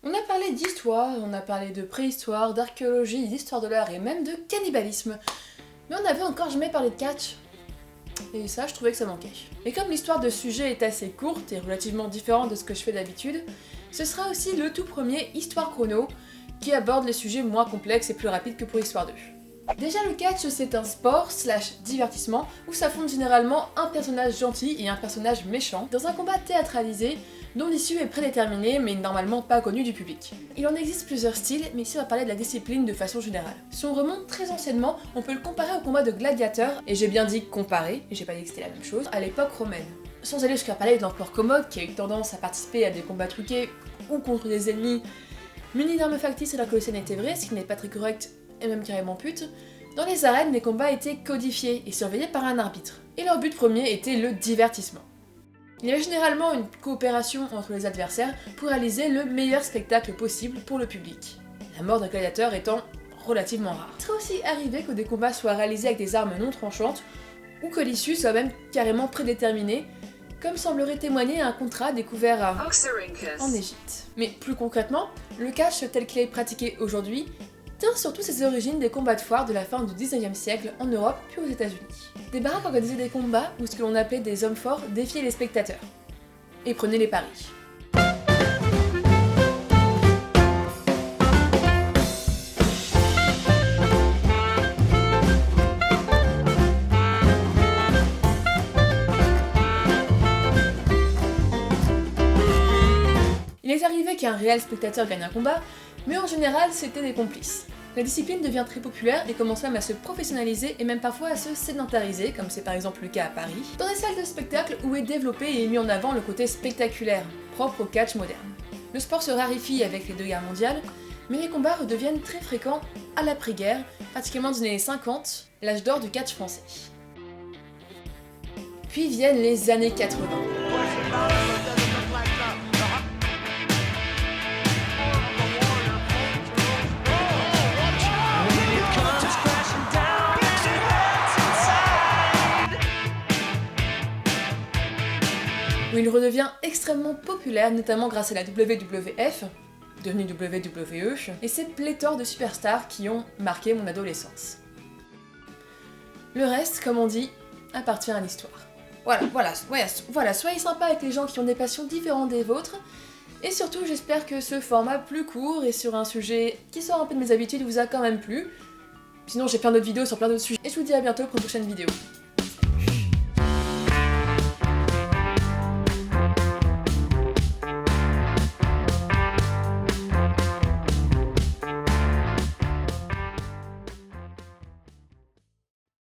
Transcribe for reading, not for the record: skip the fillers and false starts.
On a parlé d'histoire, on a parlé de préhistoire, d'archéologie, d'histoire de l'art et même de cannibalisme. Mais on n'avait encore jamais parlé de catch. Et ça, je trouvais que ça manquait. Et comme l'histoire de ce sujet est assez courte et relativement différente de ce que je fais d'habitude, ce sera aussi le tout premier Histoire Chrono, qui aborde les sujets moins complexes et plus rapides que pour Histoire 2. Déjà, le catch, c'est un sport / divertissement où s'affrontent généralement un personnage gentil et un personnage méchant dans un combat théâtralisé dont l'issue est prédéterminée mais normalement pas connue du public. Il en existe plusieurs styles, mais ici on va parler de la discipline de façon générale. Si on remonte très anciennement, on peut le comparer au combat de gladiateurs, et j'ai bien dit comparer, et j'ai pas dit que c'était la même chose, à l'époque romaine. Sans aller jusqu'à parler de l'empereur Commode qui a eu tendance à participer à des combats truqués ou contre des ennemis munis d'armes factices alors que le scène était vrai, ce qui n'est pas très correct et même carrément pute. Dans les arènes, les combats étaient codifiés et surveillés par un arbitre, et leur but premier était le divertissement. Il y avait généralement une coopération entre les adversaires pour réaliser le meilleur spectacle possible pour le public, la mort d'un gladiateur étant relativement rare. Il serait aussi arrivé que des combats soient réalisés avec des armes non tranchantes, ou que l'issue soit même carrément prédéterminée, comme semblerait témoigner un contrat découvert en Égypte. Mais plus concrètement, le catch tel qu'il est pratiqué aujourd'hui tient surtout ses origines des combats de foire de la fin du 19e siècle en Europe puis aux États-Unis. Des baraques organisaient des combats où ce que l'on appelait des hommes forts défiaient les spectateurs et prenaient les paris. Il est arrivé qu'un réel spectateur gagne un combat, mais en général c'était des complices. La discipline devient très populaire et commence même à se professionnaliser et même parfois à se sédentariser, comme c'est par exemple le cas à Paris, dans des salles de spectacle où est développé et mis en avant le côté spectaculaire, propre au catch moderne. Le sport se raréfie avec les deux guerres mondiales, mais les combats redeviennent très fréquents à l'après-guerre, pratiquement dans les années 50, l'âge d'or du catch français. Puis viennent les années 80. Où il redevient extrêmement populaire, notamment grâce à la WWF, devenue WWE, et ses pléthores de superstars qui ont marqué mon adolescence. Le reste, comme on dit, appartient à l'histoire. Voilà, soyez sympa avec les gens qui ont des passions différentes des vôtres, et surtout j'espère que ce format plus court et sur un sujet qui sort un peu de mes habitudes vous a quand même plu. Sinon j'ai plein d'autres vidéos sur plein d'autres sujets, et je vous dis à bientôt pour une prochaine vidéo.